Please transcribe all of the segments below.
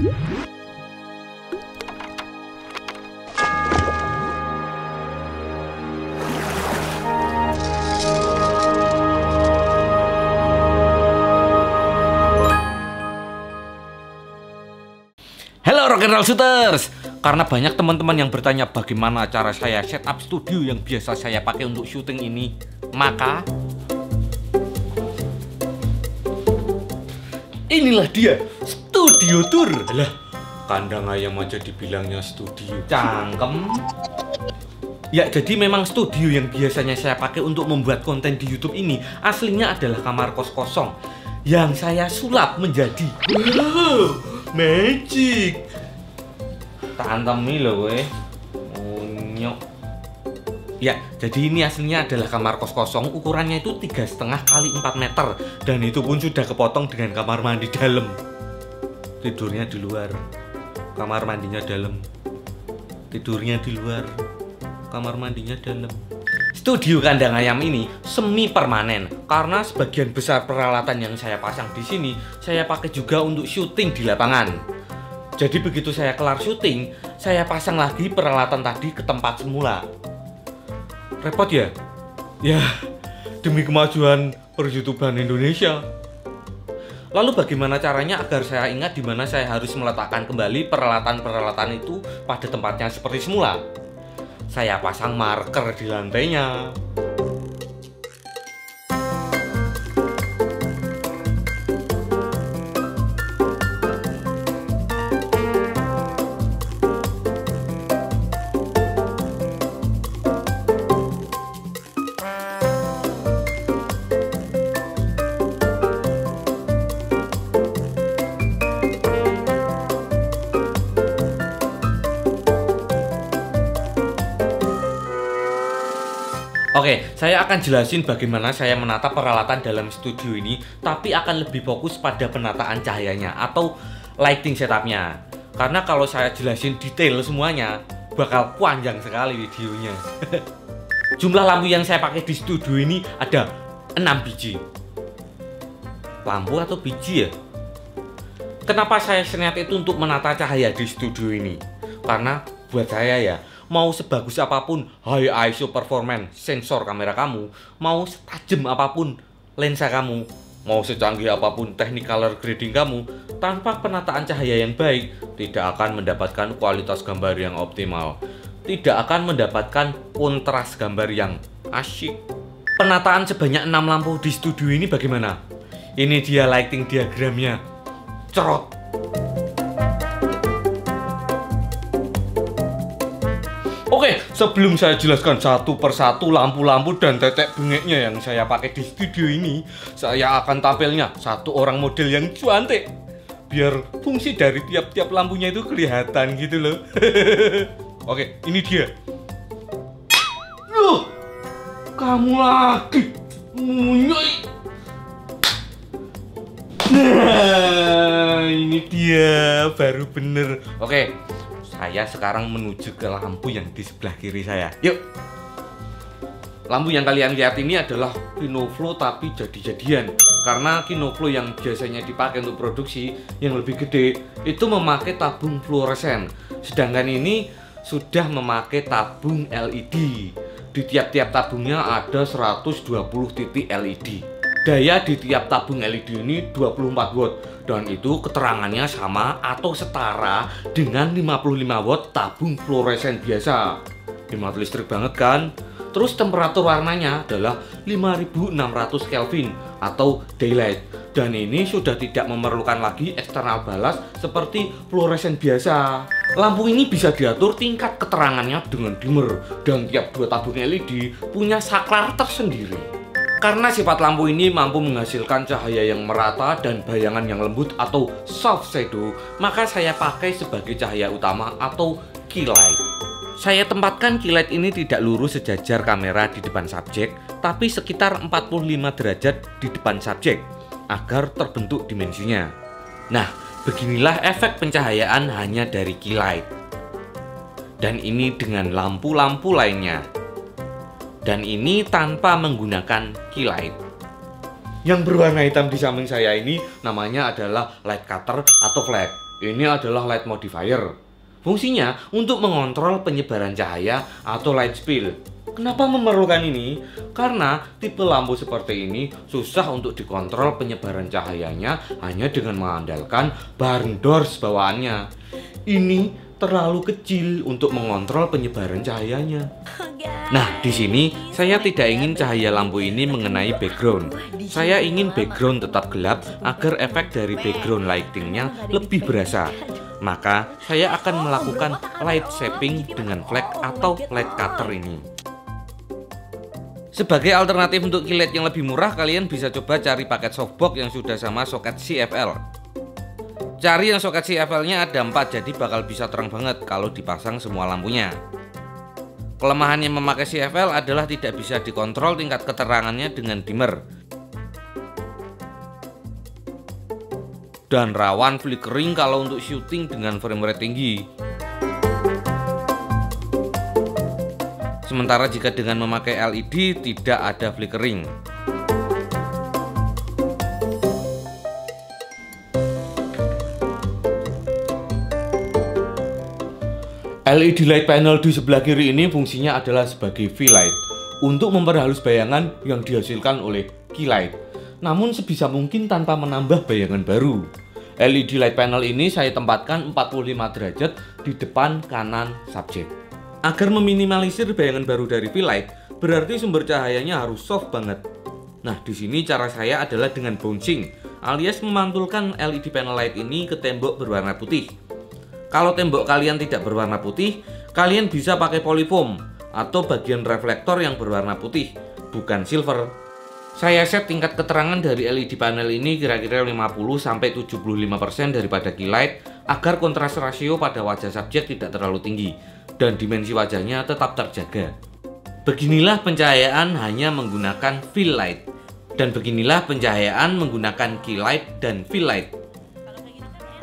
Halo Rock'n'Roll Shooters, karena banyak teman-teman yang bertanya bagaimana cara saya setup studio yang biasa saya pakai untuk syuting ini, maka inilah dia studio tour. Alah, kandang ayam aja dibilangnya studio, cangkem. Ya, jadi memang studio yang biasanya saya pakai untuk membuat konten di YouTube ini aslinya adalah kamar kos kosong yang saya sulap menjadi magic. Tantemi loh gue. Unyok. Ya, jadi ini aslinya adalah kamar kos kosong, ukurannya itu 3,5 kali 4 meter, dan itu pun sudah kepotong dengan kamar mandi dalam. Tidurnya di luar, kamar mandinya dalam. Tidurnya di luar, kamar mandinya dalam. Studio kandang ayam ini semi permanen karena sebagian besar peralatan yang saya pasang di sini saya pakai juga untuk syuting di lapangan. Jadi begitu saya kelar syuting, saya pasang lagi peralatan tadi ke tempat semula. Repot ya? Ya, demi kemajuan per-YouTubean Indonesia. Lalu bagaimana caranya agar saya ingat di mana saya harus meletakkan kembali peralatan-peralatan itu pada tempatnya seperti semula? Saya pasang marker di lantainya. Oke, saya akan jelasin bagaimana saya menata peralatan dalam studio ini, tapi akan lebih fokus pada penataan cahayanya atau lighting setupnya. Karena kalau saya jelasin detail semuanya, bakal panjang sekali videonya. Jumlah lampu yang saya pakai di studio ini ada 6 biji. Lampu atau biji ya? Kenapa saya sengaja itu untuk menata cahaya di studio ini? Karena buat saya ya, mau sebagus apapun high ISO performance sensor kamera kamu, mau setajam apapun lensa kamu, mau secanggih apapun teknik color grading kamu, tanpa penataan cahaya yang baik, tidak akan mendapatkan kualitas gambar yang optimal, tidak akan mendapatkan kontras gambar yang asyik. Penataan sebanyak 6 lampu di studio ini bagaimana? Ini dia lighting diagramnya. Cerot. Oke, sebelum saya jelaskan satu persatu lampu-lampu dan tetek bengeknya yang saya pakai di studio ini, saya akan tampilnya satu orang model yang cantik, biar fungsi dari tiap-tiap lampunya itu kelihatan gitu loh. Oke, ini dia. Loh, kamu lagi munyoy. Nah, ini dia baru bener. Oke, saya sekarang menuju ke lampu yang di sebelah kiri saya. Yuk. Lampu yang kalian lihat ini adalah Kinoflow tapi jadi-jadian. Karena Kinoflow yang biasanya dipakai untuk produksi yang lebih gede itu memakai tabung fluoresen. Sedangkan ini sudah memakai tabung LED. Di tiap-tiap tabungnya ada 120 titik LED. Daya di tiap tabung LED ini 24 watt. Dan itu keterangannya sama atau setara dengan 55 watt tabung fluoresen biasa. Hemat listrik banget kan? Terus temperatur warnanya adalah 5600 Kelvin atau daylight. Dan ini sudah tidak memerlukan lagi eksternal balas seperti fluoresen biasa. Lampu ini bisa diatur tingkat keterangannya dengan dimmer. Dan tiap dua tabung LED punya saklar tersendiri. Karena sifat lampu ini mampu menghasilkan cahaya yang merata dan bayangan yang lembut atau soft shadow, maka saya pakai sebagai cahaya utama atau key light. Saya tempatkan key light ini tidak lurus sejajar kamera di depan subjek, tapi sekitar 45 derajat di depan subjek, agar terbentuk dimensinya. Nah, beginilah efek pencahayaan hanya dari key light. Dan ini dengan lampu-lampu lainnya. Dan ini tanpa menggunakan key light. Yang berwarna hitam di samping saya ini namanya adalah light cutter atau flag. Ini adalah light modifier. Fungsinya untuk mengontrol penyebaran cahaya atau light spill. Kenapa memerlukan ini? Karena tipe lampu seperti ini susah untuk dikontrol penyebaran cahayanya hanya dengan mengandalkan barn doors bawaannya. Ini terlalu kecil untuk mengontrol penyebaran cahayanya. Nah, di sini saya tidak ingin cahaya lampu ini mengenai background. Saya ingin background tetap gelap agar efek dari background lightingnya lebih berasa. Maka saya akan melakukan light shaping dengan flag atau light cutter ini. Sebagai alternatif untuk key light yang lebih murah, kalian bisa coba cari paket softbox yang sudah sama soket CFL. Cari yang soket CFL-nya ada 4, jadi bakal bisa terang banget kalau dipasang semua lampunya. Kelemahannya memakai CFL adalah tidak bisa dikontrol tingkat keterangannya dengan dimmer. Dan rawan flickering kalau untuk syuting dengan frame rate tinggi. Sementara jika dengan memakai LED tidak ada flickering. LED light panel di sebelah kiri ini fungsinya adalah sebagai V-light untuk memperhalus bayangan yang dihasilkan oleh key light. Namun sebisa mungkin tanpa menambah bayangan baru. LED light panel ini saya tempatkan 45 derajat di depan kanan subjek. Agar meminimalisir bayangan baru dari V-light, berarti sumber cahayanya harus soft banget. Nah, di sini cara saya adalah dengan bouncing, alias memantulkan LED panel light ini ke tembok berwarna putih. Kalau tembok kalian tidak berwarna putih, kalian bisa pakai polyfoam atau bagian reflektor yang berwarna putih, bukan silver. Saya set tingkat keterangan dari LED panel ini kira-kira 50-75% daripada key light agar kontras rasio pada wajah subjek tidak terlalu tinggi dan dimensi wajahnya tetap terjaga. Beginilah pencahayaan hanya menggunakan fill light, dan beginilah pencahayaan menggunakan key light dan fill light.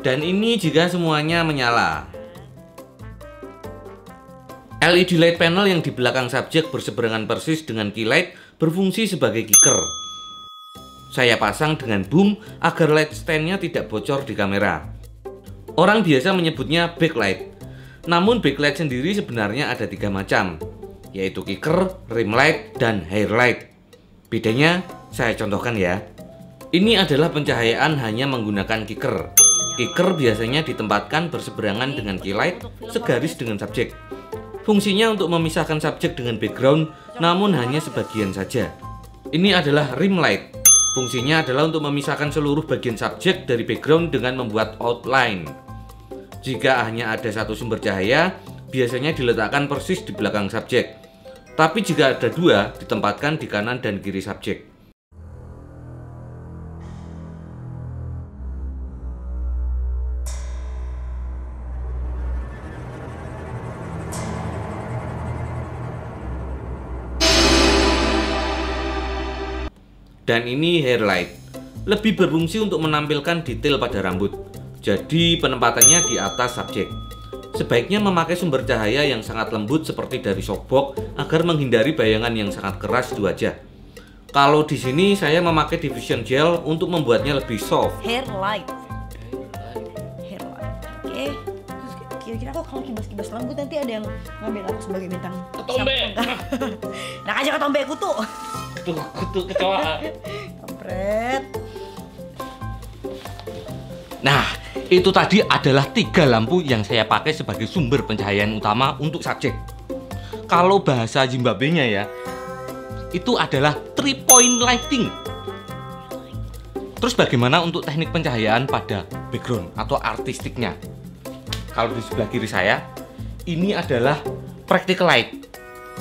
Dan ini jika semuanya menyala. LED light panel yang di belakang subjek berseberangan persis dengan key light berfungsi sebagai kicker. Saya pasang dengan boom agar light stand-nya tidak bocor di kamera. Orang biasa menyebutnya backlight. Namun backlight sendiri sebenarnya ada 3 macam, yaitu kicker, rim light, dan hair light. Bedanya saya contohkan ya. Ini adalah pencahayaan hanya menggunakan kicker. Kicker biasanya ditempatkan berseberangan dengan key light segaris dengan subjek. Fungsinya untuk memisahkan subjek dengan background, namun hanya sebagian saja. Ini adalah rim light. Fungsinya adalah untuk memisahkan seluruh bagian subjek dari background dengan membuat outline. Jika hanya ada satu sumber cahaya, biasanya diletakkan persis di belakang subjek. Tapi jika ada 2, ditempatkan di kanan dan kiri subjek. Dan ini hair light, lebih berfungsi untuk menampilkan detail pada rambut. Jadi penempatannya di atas subjek. Sebaiknya memakai sumber cahaya yang sangat lembut seperti dari softbox agar menghindari bayangan yang sangat keras di wajah. Kalau di sini saya memakai diffusion gel untuk membuatnya lebih soft. Hair light. Oke. Terus kira-kira kok kalau kibas-kibas rambut nanti ada yang ngambil aku sebagai bintang Ketombe. Nah aja ketombe kutu. Kutu kecoa. Kampret. Nah, itu tadi adalah 3 lampu yang saya pakai sebagai sumber pencahayaan utama untuk subjek. Kalau bahasa Zimbabwe-nya ya, itu adalah 3-point lighting. Terus bagaimana untuk teknik pencahayaan pada background atau artistiknya? Kalau di sebelah kiri saya, ini adalah practical light.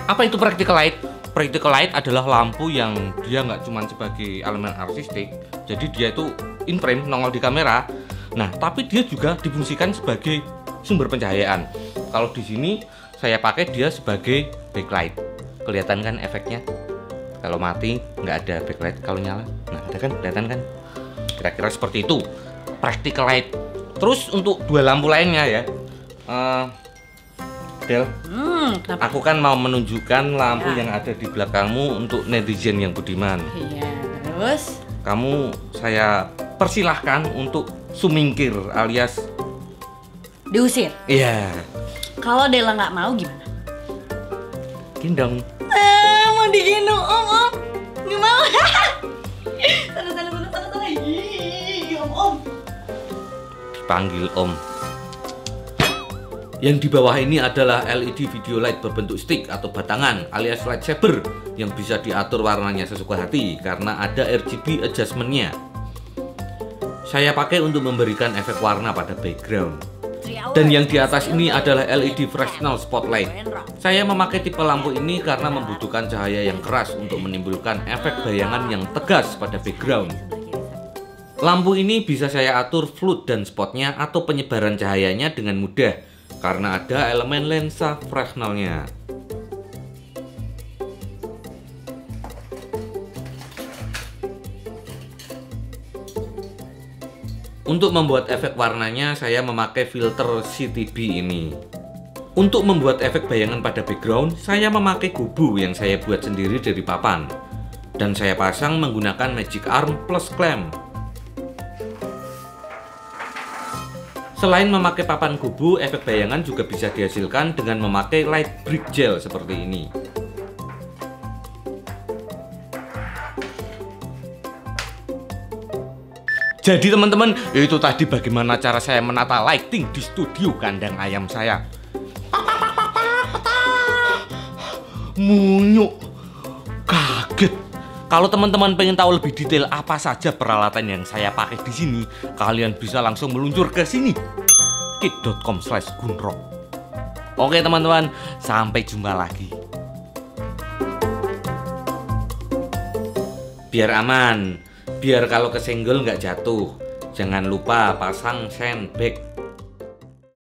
Apa itu practical light? Practical light adalah lampu yang dia nggak cuma sebagai elemen artistik, jadi dia itu in frame, nongol di kamera. Nah, tapi dia juga difungsikan sebagai sumber pencahayaan. Kalau di sini saya pakai dia sebagai backlight. Kelihatan kan efeknya? Kalau mati nggak ada backlight, kalau nyala, nah ada kan, kelihatan kan? Kira-kira seperti itu. Practical light. Terus untuk 2 lampu lainnya ya, Del, aku kan mau menunjukkan lampu yang ada di belakangmu untuk netizen yang budiman. Iya, terus? Kamu saya persilahkan untuk sumingkir alias Diusir. Iya. Kalau Dela nggak mau gimana? Gendong. Mau digendong om. Nggak mau. Sana. Ih, om. Panggil om. Yang di bawah ini adalah LED video light berbentuk stick atau batangan alias lightsaber yang bisa diatur warnanya sesuka hati karena ada RGB adjustmentnya. Saya pakai untuk memberikan efek warna pada background. Dan yang di atas ini adalah LED Fresnel spotlight. Saya memakai tipe lampu ini karena membutuhkan cahaya yang keras untuk menimbulkan efek bayangan yang tegas pada background. Lampu ini bisa saya atur flood dan spotnya atau penyebaran cahayanya dengan mudah karena ada elemen lensa Fresnelnya. Untuk membuat efek warnanya, saya memakai filter CTB ini. Untuk membuat efek bayangan pada background, saya memakai gubu yang saya buat sendiri dari papan. Dan saya pasang menggunakan magic arm plus clamp. Selain memakai papan gubu, efek bayangan juga bisa dihasilkan dengan memakai light brick gel seperti ini. Jadi teman-teman, itu tadi bagaimana cara saya menata lighting di studio kandang ayam saya. Munyuk, kaget. Kalau teman-teman pengen tahu lebih detail apa saja peralatan yang saya pakai di sini, kalian bisa langsung meluncur ke sini, kit.com/gunrock. Oke teman-teman, sampai jumpa lagi. Biar aman, biar kalau kesenggol nggak jatuh, jangan lupa pasang sandbag.